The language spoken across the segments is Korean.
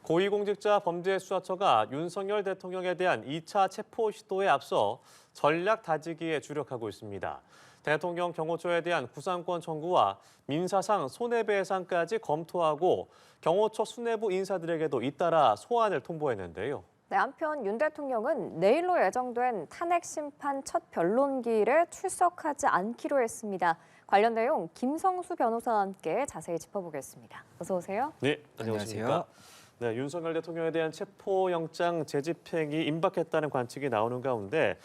고위공직자 범죄수사처가 윤석열 대통령에 대한 2차 체포 시도에 앞서 전략 다지기에 주력하고 있습니다. 대통령 경호처에 대한 구상권 청구와 민사상 손해배상까지 검토하고 경호처 수뇌부 인사들에게도 잇따라 소환을 통보했는데요. 네, 한편 윤 대통령은 내일로 예정된 탄핵 심판 첫 변론기일에 출석하지 않기로 했습니다. 관련 내용 김성수 변호사와 함께 자세히 짚어보겠습니다. 어서 오세요. 네, 안녕하십니까. 네, 윤석열 대통령에 대한 체포영장 재집행이 임박했다는 관측이 나오는 가운데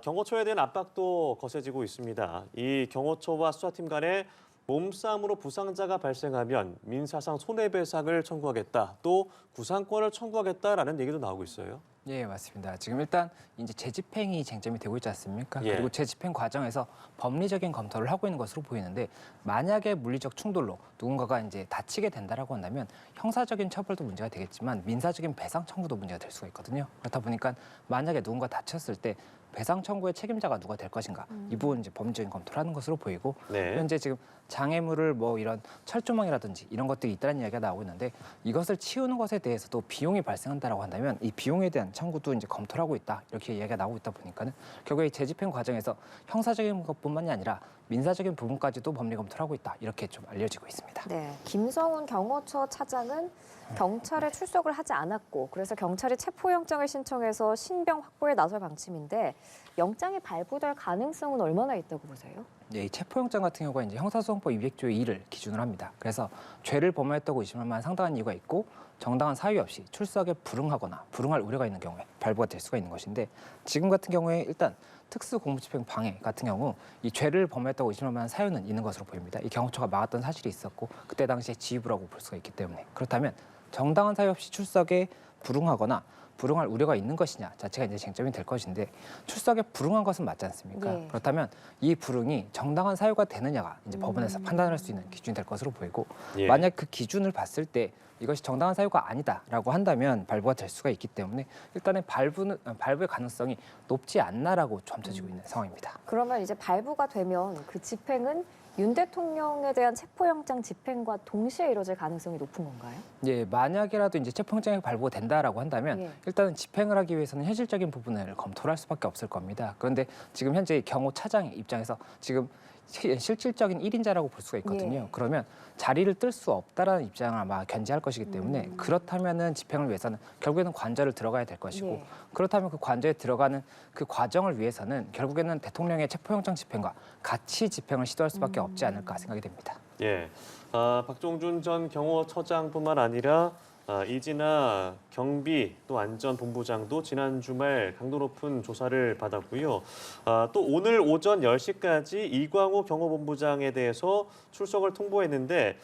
경호처에 대한 압박도 거세지고 있습니다. 이 경호처와 수사팀 간의 몸싸움으로 부상자가 발생하면 민사상 손해배상을 청구하겠다, 또 구상권을 청구하겠다라는 얘기도 나오고 있어요. 예, 맞습니다. 지금 일단 이제 재집행이 쟁점이 되고 있지 않습니까? 예. 그리고 재집행 과정에서 법리적인 검토를 하고 있는 것으로 보이는데 만약에 물리적 충돌로 누군가가 이제 다치게 된다라고 한다면 형사적인 처벌도 문제가 되겠지만 민사적인 배상 청구도 문제가 될 수가 있거든요. 그렇다 보니까 만약에 누군가 다쳤을 때 배상 청구의 책임자가 누가 될 것인가 이 부분 이제 법리적인 검토를 하는 것으로 보이고 네. 현재 지금 장애물을 뭐 이런 철조망이라든지 이런 것들이 있다는 이야기가 나오고 있는데 이것을 치우는 것에 대해서도 비용이 발생한다라고 한다면 이 비용에 대한 청구도 이제 검토를 하고 있다 이렇게 이야기가 나오고 있다 보니까는 결국에 재집행 과정에서 형사적인 것뿐만이 아니라 민사적인 부분까지도 법리 검토를 하고 있다 이렇게 좀 알려지고 있습니다. 네, 김성훈 경호처 차장은 경찰에 출석을 하지 않았고 그래서 경찰이 체포영장을 신청해서 신병 확보에 나설 방침인데 영장이 발부될 가능성은 얼마나 있다고 보세요? 이 체포영장 같은 경우가 이제 형사소송법 200조의 2를 기준으로 합니다. 그래서 죄를 범했다고 의심할 만한 상당한 이유가 있고 정당한 사유 없이 출석에 불응하거나 불응할 우려가 있는 경우에 발부가 될 수가 있는 것인데 지금 같은 경우에 일단 특수공무집행 방해 같은 경우 이 죄를 범했다고 의심할 만한 사유는 있는 것으로 보입니다. 이 경호처가 막았던 사실이 있었고 그때 당시에 지휘부라고 볼 수가 있기 때문에 그렇다면 정당한 사유 없이 출석에 불응하거나 불응할 우려가 있는 것이냐 자체가 이제 쟁점이 될 것인데 출석에 불응한 것은 맞지 않습니까? 네. 그렇다면 이 불응이 정당한 사유가 되느냐가 이제 법원에서 판단할 수 있는 기준이 될 것으로 보이고 예. 만약 그 기준을 봤을 때 이것이 정당한 사유가 아니다라고 한다면 발부가 될 수가 있기 때문에 일단은 발부의 가능성이 높지 않나라고 점쳐지고 있는 상황입니다. 그러면 이제 발부가 되면 그 집행은 윤 대통령에 대한 체포영장 집행과 동시에 이루어질 가능성이 높은 건가요? 예, 만약이라도 이제 체포영장이 발부가 된다라고 한다면 예. 일단은 집행을 하기 위해서는 현실적인 부분을 검토를 할 수밖에 없을 겁니다. 그런데 지금 현재 경호차장의 입장에서 지금 실질적인 1인자라고 볼 수가 있거든요. 예. 그러면 자리를 뜰 수 없다라는 입장을 아마 견지할 것이기 때문에 그렇다면은 집행을 위해서는 결국에는 관저를 들어가야 될 것이고 예. 그렇다면 그 관저에 들어가는 그 과정을 위해서는 결국에는 대통령의 체포영장 집행과 같이 집행을 시도할 수밖에 없지 않을까 생각이 됩니다. 예, 박종준 전 경호처장뿐만 아니라 이진아 경비 또 안전본부장도 지난 주말 강도 높은 조사를 받았고요. 또 오늘 오전 10시까지 이광호 경호본부장에 대해서 출석을 통보했는데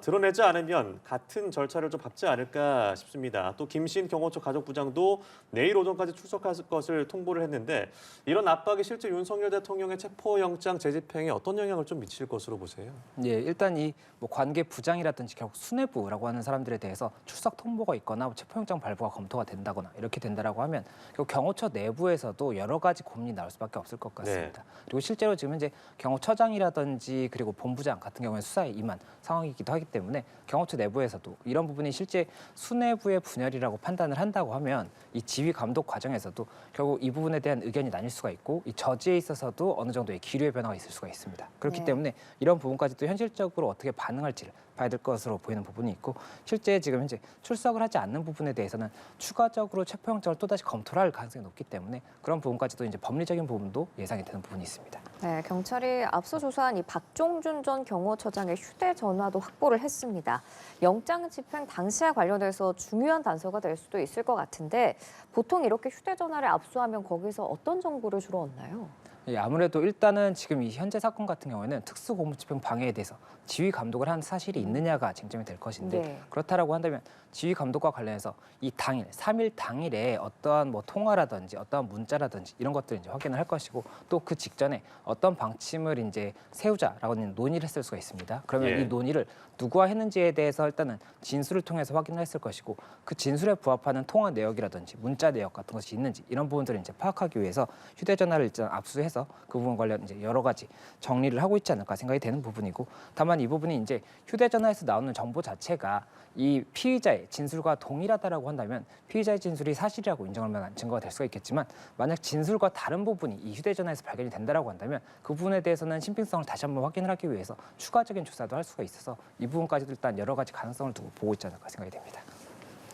드러내지 않으면 같은 절차를 좀 밟지 않을까 싶습니다. 또 김신 경호처 가족부장도 내일 오전까지 출석할 것을 통보를 했는데 이런 압박이 실제 윤석열 대통령의 체포영장 재집행에 어떤 영향을 좀 미칠 것으로 보세요? 예, 일단 이 뭐 관계 부장이라든지 결국 수뇌부라고 하는 사람들에 대해서 출석 통보가 있거나 체포영장 발부가 검토가 된다거나 이렇게 된다라고 하면 결국 경호처 내부에서도 여러 가지 고민이 나올 수밖에 없을 것 같습니다. 그리고 실제로 지금 현재 경호처장이라든지 그리고 본부장 같은 경우에 수사에 임한 상황이기도 하기 때문에 경호처 내부에서도 이런 부분이 실제 수뇌부의 분열이라고 판단을 한다고 하면 이 지휘 감독 과정에서도 결국 이 부분에 대한 의견이 나뉠 수가 있고 이 저지에 있어서도 어느 정도의 기류의 변화가 있을 수가 있습니다. 그렇기 네. 때문에 이런 부분까지도 현실적으로 어떻게 반응할지를 봐야 될 것으로 보이는 부분이 있고 실제 지금 현재 출석을 하지 않는 부분에 대해서는 추가적으로 체포영장을 또다시 검토를 할 가능성이 높기 때문에 그런 부분까지도 이제 법리적인 부분도 예상이 되는 부분이 있습니다. 네, 경찰이 앞서 조사한 이 박종준 전 경호처장의 휴대전화도 확보를 했습니다. 영장 집행 당시와 관련해서 중요한 단서가 될 수도 있을 것 같은데 보통 이렇게 휴대전화를 압수하면 거기서 어떤 정보를 주로 얻나요? 예, 아무래도 일단은 지금 이 현재 사건 같은 경우에는 특수고무집행 방해에 대해서 지휘 감독을 한 사실이 있느냐가 쟁점이 될 것인데 네. 그렇다라고 한다면 지휘 감독과 관련해서 이 당일, 3일 당일에 어떠한 뭐 통화라든지 어떠한 문자라든지 이런 것들을 이제 확인을 할 것이고 또 그 직전에 어떤 방침을 이제 세우자라고 하는 논의를 했을 수가 있습니다. 그러면 예. 이 논의를 누구와 했는지에 대해서 일단은 진술을 통해서 확인을 했을 것이고 그 진술에 부합하는 통화 내역이라든지 문자 내역 같은 것이 있는지 이런 부분들을 이제 파악하기 위해서 휴대전화를 일단 압수해서 그 부분 관련 이제 여러 가지 정리를 하고 있지 않을까 생각이 되는 부분이고 다만 이 부분이 이제 휴대전화에서 나오는 정보 자체가 이 피의자의 진술과 동일하다라고 한다면 피의자의 진술이 사실이라고 인정할 만한 증거가 될 수가 있겠지만 만약 진술과 다른 부분이 이 휴대전화에서 발견이 된다라고 한다면 그 부분에 대해서는 신빙성을 다시 한번 확인을 하기 위해서 추가적인 조사도 할 수가 있어서 이 부분까지도 일단 여러 가지 가능성을 두고 보고 있지 않을까 생각이 됩니다.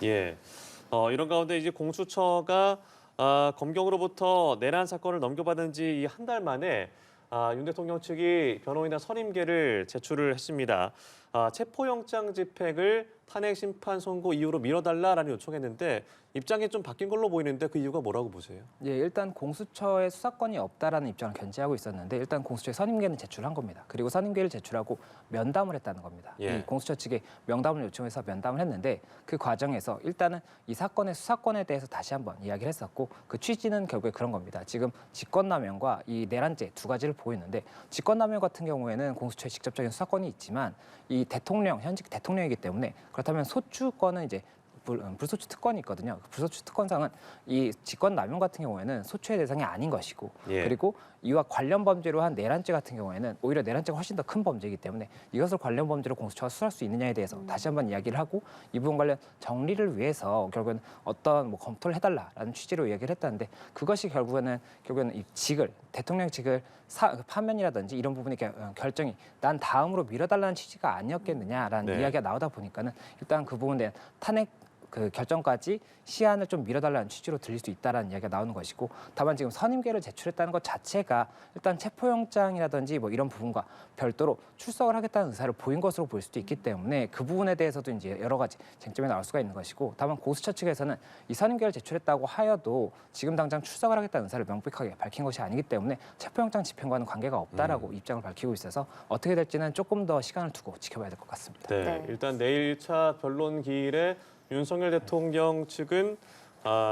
예. 이런 가운데 이제 공수처가 검경으로부터 내란 사건을 넘겨받은 지 한 달 만에 윤 대통령 측이 변호인단 선임계를 제출을 했습니다. 체포영장 집행을 탄핵 심판 선고 이후로 미뤄달라라는 요청했는데 입장이 좀 바뀐 걸로 보이는데 그 이유가 뭐라고 보세요? 예, 일단 공수처에 수사권이 없다라는 입장을 견지하고 있었는데 일단 공수처에 선임계는 제출한 겁니다. 그리고 선임계를 제출하고 면담을 했다는 겁니다. 예. 이 공수처 측에 명담을 요청해서 면담을 했는데 그 과정에서 일단은 이 사건의 수사권에 대해서 다시 한번 이야기를 했었고 그 취지는 결국에 그런 겁니다. 지금 직권남용과 이 내란죄 두 가지를 보이는데 직권남용 같은 경우에는 공수처에 직접적인 수사권이 있지만 이 대통령 현직 대통령이기 때문에 그렇다면 소추권은 이제 불소추 특권이 있거든요. 불소추 특권상은 이 직권남용 같은 경우에는 소추의 대상이 아닌 것이고 예. 그리고 이와 관련 범죄로 한 내란죄 같은 경우에는 오히려 내란죄가 훨씬 더 큰 범죄이기 때문에 이것을 관련 범죄로 공수처가 수사할 수 있느냐에 대해서 다시 한번 이야기를 하고 이 부분 관련 정리를 위해서 결국은 어떤 뭐 검토를 해달라라는 취지로 이야기를 했다는데 그것이 결국에는 이 직을 대통령 직을 파면이라든지 이런 부분이 결정이 난 다음으로 밀어달라는 취지가 아니었겠느냐라는 네. 이야기가 나오다 보니까는 일단 그 부분에 대한 탄핵 그 결정까지 시한을 좀 미뤄달라는 취지로 들릴 수 있다라는 이야기가 나오는 것이고 다만 지금 선임계를 제출했다는 것 자체가 일단 체포영장이라든지 뭐 이런 부분과 별도로 출석을 하겠다는 의사를 보인 것으로 보일 수도 있기 때문에 그 부분에 대해서도 이제 여러 가지 쟁점이 나올 수가 있는 것이고 다만 공수처 측에서는 이 선임계를 제출했다고 하여도 지금 당장 출석을 하겠다는 의사를 명백하게 밝힌 것이 아니기 때문에 체포영장 집행과는 관계가 없다라고 입장을 밝히고 있어서 어떻게 될지는 조금 더 시간을 두고 지켜봐야 될 것 같습니다. 네. 네. 일단 내일 1차 변론 기일에 윤석열 대통령 측은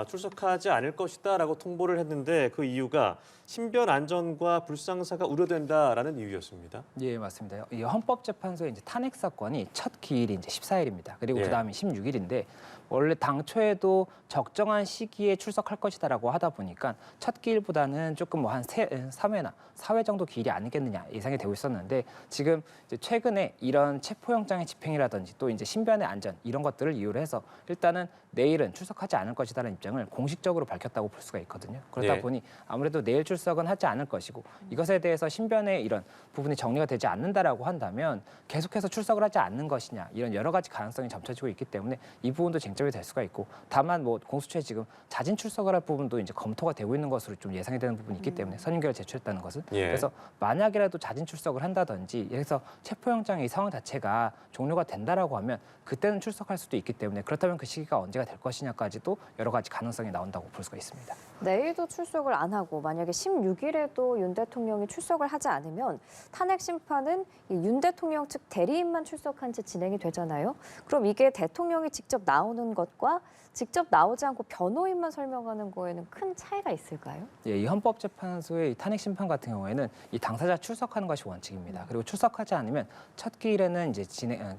출석하지 않을 것이다라고 통보를 했는데 그 이유가 신변 안전과 불상사가 우려된다라는 이유였습니다. 예, 맞습니다. 이 헌법재판소의 이제 탄핵 사건이 첫 기일이 이제 14일입니다. 그리고 예. 그다음이 16일인데 원래 당초에도 적정한 시기에 출석할 것이다라고 하다 보니까 첫 기일보다는 조금 뭐 한 3회나 4회 정도 기일이 아니겠느냐 예상이 되고 있었는데 지금 이제 최근에 이런 체포영장의 집행이라든지 또 이제 신변의 안전 이런 것들을 이유로 해서 일단은 내일은 출석하지 않을 것이다라는 입장을 공식적으로 밝혔다고 볼 수가 있거든요. 그러다 예. 보니 아무래도 내일 출석은 하지 않을 것이고 이것에 대해서 신변의 이런 부분이 정리가 되지 않는다라고 한다면 계속해서 출석을 하지 않는 것이냐 이런 여러 가지 가능성이 점쳐지고 있기 때문에 이 부분도 쟁점이 될 수가 있고 다만 뭐 공수처에 지금 자진 출석을 할 부분도 이제 검토가 되고 있는 것으로 좀 예상이 되는 부분이 있기 때문에 선임계를 제출했다는 것은 예. 그래서 만약이라도 자진 출석을 한다든지 그래서 체포영장의 이 상황 자체가 종료가 된다라고 하면 그때는 출석할 수도 있기 때문에 그렇다면 그 시기가 언제가 될 것이냐까지도 여러 가지 가능성이 나온다고 볼 수가 있습니다. 내일도 출석을 안 하고 만약에 16일에도 윤 대통령이 출석을 하지 않으면 탄핵 심판은 이 윤 대통령 측 대리인만 출석한 채 진행이 되잖아요. 그럼 이게 대통령이 직접 나오는 것과 직접 나오지 않고 변호인만 설명하는 거에는 큰 차이가 있을까요? 예, 이 헌법재판소의 이 탄핵 심판 같은 경우에는 이 당사자 출석하는 것이 원칙입니다. 그리고 출석하지 않으면 첫 기일에는 이제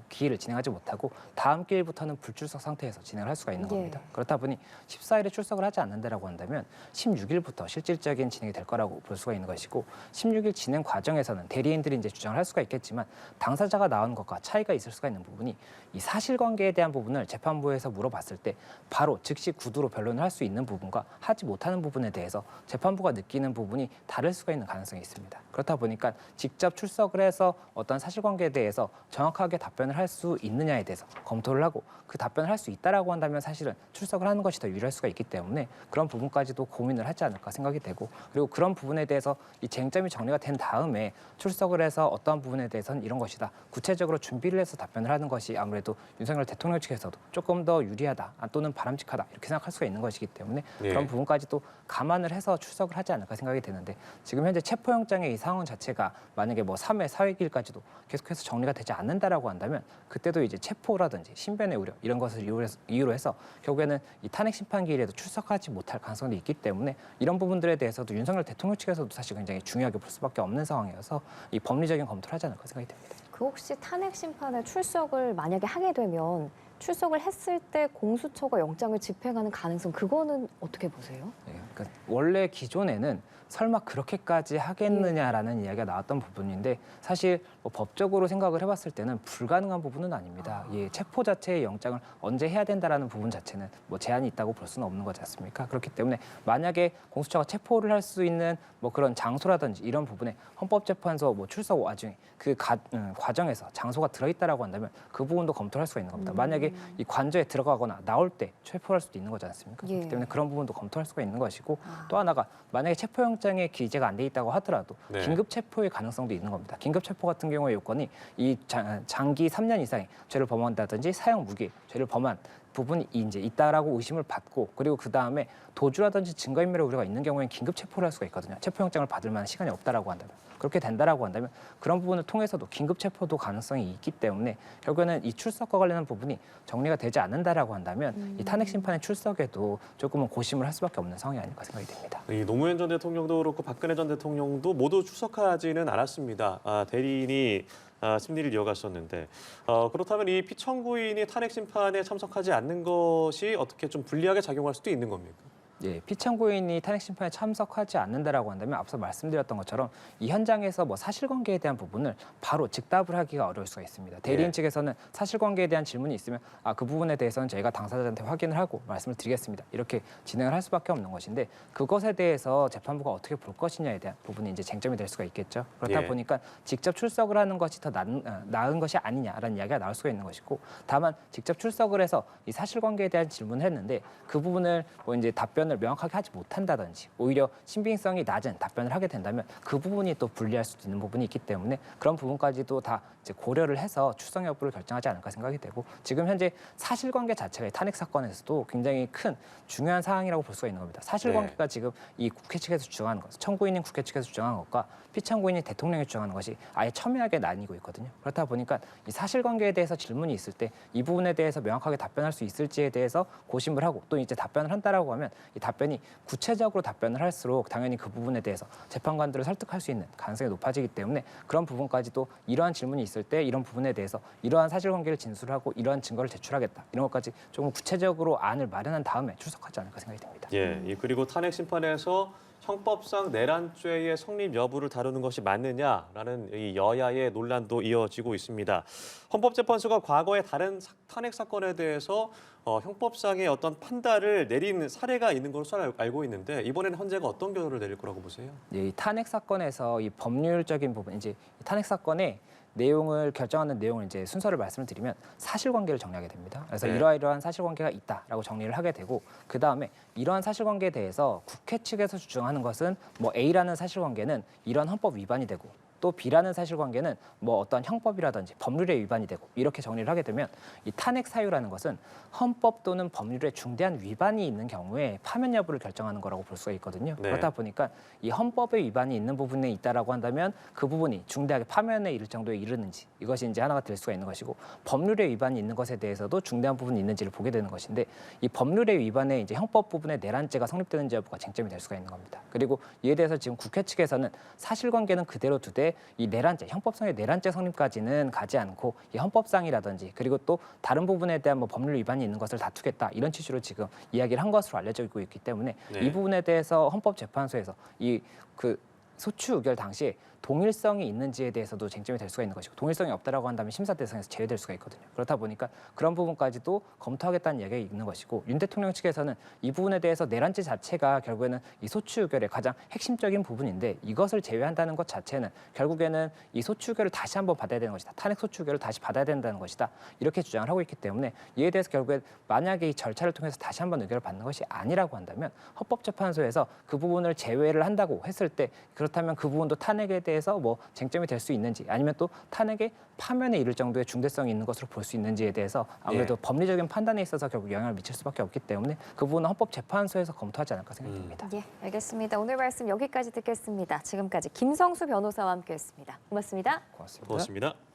기일을 진행하지 못하고 다음 기일부터는 불출석 상태에서 진행을 할 수가 있는 예. 겁니다. 그렇다 보니 14일에 출석을 하지 않는다라고 한다면 16일부터 실질적인 진행이 될 거라고 볼 수가 있는 것이고 16일 진행 과정에서는 대리인들이 이제 주장을 할 수가 있겠지만 당사자가 나오는 것과 차이가 있을 수가 있는 부분이 이 사실관계에 대한 부분을 재판부에서 물어봤을 때 바로 즉시 구두로 변론을 할 수 있는 부분과 하지 못하는 부분에 대해서 재판부가 느끼는 부분이 다를 수가 있는 가능성이 있습니다. 그렇다 보니까 직접 출석을 해서 어떤 사실관계에 대해서 정확하게 답변을 할 수 있느냐에 대해서 검토를 하고 그 답변을 할 수 있다라고 한다면 사실은 출석을 하는 것이 더 유리할 수가 있기 때문에 그런 부분까지도 고민을 하지 않을까 생각이 되고 그리고 그런 부분에 대해서 이 쟁점이 정리가 된 다음에 출석을 해서 어떠한 부분에 대해서는 이런 것이다. 구체적으로 준비를 해서 답변을 하는 것이 아무래도 윤석열 대통령 측에서도 조금 더 유리하다 또는 바람직하다 이렇게 생각할 수가 있는 것이기 때문에 예. 그런 부분까지도 감안을 해서 출석을 하지 않을까 생각이 되는데 지금 현재 체포영장의 이 상황 자체가 만약에 뭐 3회, 4회기일까지도 계속해서 정리가 되지 않는다라고 한다면 그때도 이제 체포라든지 신변의 우려 이런 것을 이유로 해서 결국에는 이 탄핵 심판기일에도 출석하지 못할 가능성도 있기 때문에 이런 부분들에 대해서도 윤석열 대통령 측에서도 사실 굉장히 중요하게 볼 수밖에 없는 상황이어서 이 법리적인 검토를 하지 않을까 생각이 됩니다. 그 혹시 탄핵 심판에 출석을 만약에 하게 되면 출석을 했을 때 공수처가 영장을 집행하는 가능성 그거는 어떻게 보세요? 네. 그러니까 원래 기존에는 설마 그렇게까지 하겠느냐라는 이야기가 나왔던 부분인데 사실 뭐 법적으로 생각을 해봤을 때는 불가능한 부분은 아닙니다. 예, 체포 자체의 영장을 언제 해야 된다라는 부분 자체는 뭐 제한이 있다고 볼 수는 없는 거지 않습니까? 그렇기 때문에 만약에 공수처가 체포를 할 수 있는 뭐 그런 장소라든지 이런 부분에 헌법재판소 뭐 출석 와중에 그 과정에서 장소가 들어있다라고 한다면 그 부분도 검토를 할 수가 있는 겁니다. 만약에 이 관저에 들어가거나 나올 때 체포할 수도 있는 거지 않습니까? 그렇기 때문에 그런 부분도 검토할 수가 있는 것이고 또 하나가 만약에 체포영장에 기재가 안 돼 있다고 하더라도 네. 긴급 체포의 가능성도 있는 겁니다. 긴급 체포 같은 경우의 요건이 이 장기 3년 이상의 죄를 범한다든지 사형 무기 죄를 범한 부분이 이제 있다라고 의심을 받고 그리고 그 다음에 도주라든지 증거인멸의 우려가 있는 경우에는 긴급 체포를 할 수가 있거든요. 체포영장을 받을 만한 시간이 없다라고 한다면 그렇게 된다라고 한다면 그런 부분을 통해서도 긴급 체포도 가능성이 있기 때문에 결국에는 이 출석과 관련한 부분이 정리가 되지 않는다라고 한다면 이 탄핵 심판의 출석에도 조금은 고심을 할 수밖에 없는 상황이 아닐까 생각이 됩니다. 이 노무현 전 대통령도 그렇고 박근혜 전 대통령도 모두 출석하지는 않았습니다. 대리인이 심리를 이어갔었는데 그렇다면 이 피청구인이 탄핵 심판에 참석하지 않는 것이 어떻게 좀 불리하게 작용할 수도 있는 겁니까? 예, 피청구인이 탄핵 심판에 참석하지 않는다라고 한다면 앞서 말씀드렸던 것처럼 이 현장에서 뭐 사실관계에 대한 부분을 바로 즉답을 하기가 어려울 수가 있습니다. 대리인 예. 측에서는 사실관계에 대한 질문이 있으면 그 부분에 대해서는 저희가 당사자한테 확인을 하고 말씀을 드리겠습니다. 이렇게 진행을 할 수밖에 없는 것인데 그것에 대해서 재판부가 어떻게 볼 것이냐에 대한 부분이 이제 쟁점이 될 수가 있겠죠. 그렇다 예. 보니까 직접 출석을 하는 것이 더 나은 것이 아니냐라는 이야기가 나올 수가 있는 것이고 다만 직접 출석을 해서 이 사실관계에 대한 질문을 했는데 그 부분을 뭐 이제 답변을 명확하게 하지 못한다든지 오히려 신빙성이 낮은 답변을 하게 된다면 그 부분이 또 불리할 수도 있는 부분이 있기 때문에 그런 부분까지도 다 이제 고려를 해서 출석 여부를 결정하지 않을까 생각이 되고 지금 현재 사실관계 자체가 이 탄핵 사건에서도 굉장히 큰 중요한 사항이라고 볼 수가 있는 겁니다. 사실관계가 지금 이 국회 측에서 주장하는 것, 청구인인 국회 측에서 주장하는 것과 피청구인이 대통령이 주장하는 것이 아예 첨예하게 나뉘고 있거든요. 그렇다 보니까 이 사실관계에 대해서 질문이 있을 때 이 부분에 대해서 명확하게 답변할 수 있을지에 대해서 고심을 하고 또 이제 답변을 한다라고 하면 이 답변이 구체적으로 답변을 할수록 당연히 그 부분에 대해서 재판관들을 설득할 수 있는 가능성이 높아지기 때문에 그런 부분까지도 이러한 질문이 있을 때 이런 부분에 대해서 이러한 사실관계를 진술하고 이러한 증거를 제출하겠다 이런 것까지 조금 구체적으로 안을 마련한 다음에 출석하지 않을까 생각이 됩니다. 예, 그리고 탄핵 심판에서 형법상 내란죄의 성립 여부를 다루는 것이 맞느냐라는 이 여야의 논란도 이어지고 있습니다. 헌법재판소가 과거의 다른 탄핵 사건에 대해서 형법상의 어떤 판단을 내린 사례가 있는 것으로 알고 있는데 이번에는 헌재가 어떤 결론을 내릴 거라고 보세요? 이 탄핵 사건에서 이 법률적인 부분, 이제 이 탄핵 사건의 내용을 결정하는 내용을 이제 순서를 말씀을 드리면 사실관계를 정리하게 됩니다. 그래서 네. 이러이러한 사실관계가 있다라고 정리를 하게 되고 그 다음에 이러한 사실관계에 대해서 국회 측에서 주장하는 것은 뭐 A라는 사실관계는 이런 헌법 위반이 되고 또 B라는 사실관계는 뭐 어떤 형법이라든지 법률에 위반이 되고 이렇게 정리를 하게 되면 이 탄핵 사유라는 것은 헌법 또는 법률에 중대한 위반이 있는 경우에 파면 여부를 결정하는 거라고 볼 수가 있거든요. 네. 그렇다 보니까 이 헌법에 위반이 있는 부분에 있다라고 한다면 그 부분이 중대하게 파면에 이를 정도에 이르는지 이것이 이제 하나가 될 수가 있는 것이고 법률에 위반이 있는 것에 대해서도 중대한 부분이 있는지를 보게 되는 것인데 이 법률의 위반에 이제 형법 부분에 내란죄가 성립되는지 여부가 쟁점이 될 수가 있는 겁니다. 그리고 이에 대해서 지금 국회 측에서는 사실관계는 그대로 두되 이 내란죄, 형법상의 내란죄 성립까지는 가지 않고 이 헌법상이라든지 그리고 또 다른 부분에 대한 뭐 법률 위반이 있는 것을 다투겠다 이런 취지로 지금 이야기를 한 것으로 알려지고 있기 때문에 네. 이 부분에 대해서 헌법재판소에서 이 소추 의결 당시에 동일성이 있는지에 대해서도 쟁점이 될 수가 있는 것이고 동일성이 없다라고 한다면 심사 대상에서 제외될 수가 있거든요. 그렇다 보니까 그런 부분까지도 검토하겠다는 이야기가 있는 것이고 윤 대통령 측에서는 이 부분에 대해서 내란죄 자체가 결국에는 이 소추 의결의 가장 핵심적인 부분인데 이것을 제외한다는 것 자체는 결국에는 이 소추 의결을 다시 한번 받아야 되는 것이다. 탄핵 소추 의결을 다시 받아야 된다는 것이다. 이렇게 주장을 하고 있기 때문에 이에 대해서 결국에 만약에 이 절차를 통해서 다시 한번 의결을 받는 것이 아니라고 한다면 헌법재판소에서 그 부분을 제외를 한다고 했을 때 그렇다면 그 부분도 탄핵에 대해서 뭐 쟁점이 될 수 있는지 아니면 또 탄핵의 파면에 이를 정도의 중대성이 있는 것으로 볼 수 있는지에 대해서 아무래도 예. 법리적인 판단에 있어서 결국 영향을 미칠 수밖에 없기 때문에 그 부분은 헌법재판소에서 검토하지 않을까 생각됩니다. 예, 알겠습니다. 오늘 말씀 여기까지 듣겠습니다. 지금까지 김성수 변호사와 함께했습니다. 고맙습니다. 고맙습니다. 고맙습니다.